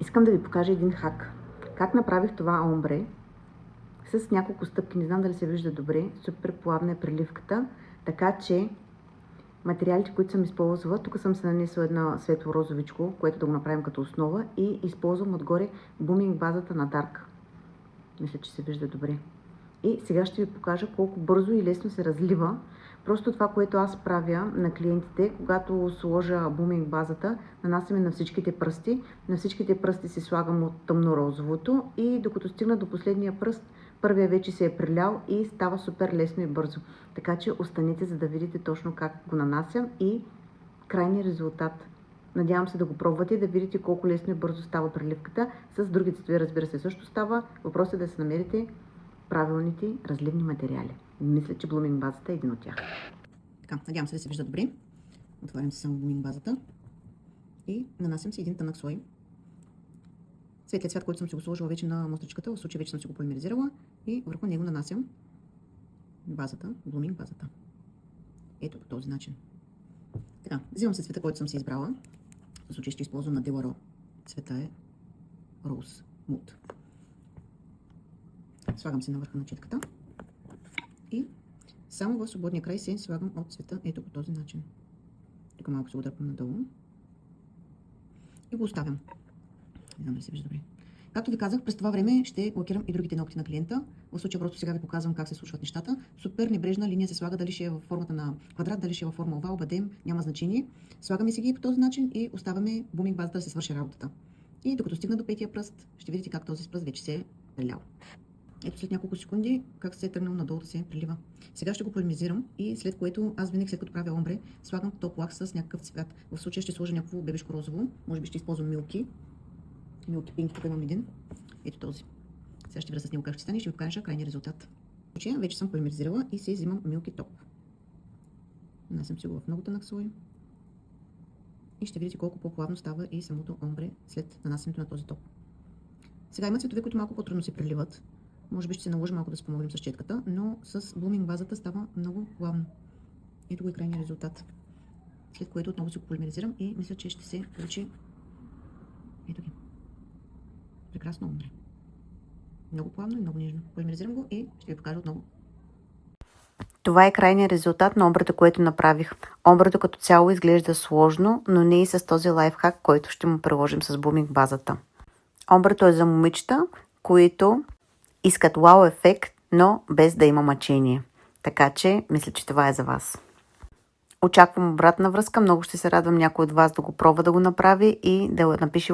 Искам да ви покажа един хак. Как направих това омбре с няколко стъпки. Не знам дали се вижда добре. Супер плавна е преливката. Така че материалите, които съм използвала, тук съм се нанесла една светло-розовичко, което да го направим като основа, и използвам отгоре буминг базата на Dark. Мисля, че се вижда добре. И сега ще ви покажа колко бързо и лесно се разлива. Просто това, което аз правя на клиентите, когато сложа буминг базата, нанасяме на всичките пръсти. На всичките пръсти си слагам от тъмно-розовото и докато стигна до последния пръст, първия вече се е прилял и става супер лесно и бързо. Така че останете, за да видите точно как го нанасям и крайния резултат. Надявам се да го пробвате и да видите колко лесно и бързо става преливката. С другите цветове, разбира се, също става. Въпросът е да се намерите правилните разливни материали. Мисля, че буминг базата е един от тях. Така, надявам се да се вижда добре. Отварям си само буминг базата и нанасям си един тънък слой. Светлият цвят, който съм си го сложила вече на мостричката, в случай вече съм си го полимеризирала, и върху него нанасям базата, буминг базата. Ето по този начин. Така, взимам се цвета, който съм си избрала. В случай ще използвам на Деларо. Цвета е Rose Mood. Слагам си на върха на четката и само в свободния край се слагам от цвета ето по този начин. Тук малко се го дърпам надолу и го оставям. Не знам дали се вижда добре. Както ви казах, през това време ще лакирам и другите ногти на клиента. В случая просто сега ви показвам как се случват нещата. Супер небрежна линия се слага, дали ще е във формата на квадрат, дали ще е във форма овал, бадем, няма значение. Слагаме си ги по този начин и оставяме буминг базата да се свърши работата. И докато стигна до петия пръст, ще видите как този пръст вече се е прелял. Ето след няколко секунди как се е тръгнал надолу да се прилива. Сега ще го полимеризирам и след което аз винаги след като правя омбре слагам топ лак с някакъв цвят. В случая ще сложа някакво бебешко розово, може би ще използвам Milky Pink, тук имам един. Ето този. Сега ще връза с него как ще стане и ще ви покажа крайния резултат. В случая вече съм полимеризирала и се взимам Milky Top. Нанасям си го в много тънък слой. И ще видите колко по-плавно става и самото омбре след нанасянето на този топ. Сега има цветове, които малко по-трудно се преливат. Може би ще се наложи малко да спомогнем с четката, но с буминг базата става много плавно. Ето го и крайния резултат. След което отново се го полимеризирам и мисля, че ще се получи ето ги. Прекрасно омбре. Много плавно и много нежно. Полимеризирам го и ще ви покажа отново. Това е крайният резултат на омбрето, което направих. Омбрето като цяло изглежда сложно, но не и с този лайфхак, който ще му приложим с буминг базата. Омбрето е за момичета, които искат вау ефект, но без да има мъчение. Така че, мисля, че това е за вас. Очаквам обратна връзка. Много ще се радвам някой от вас да го пробва да го направи и да напише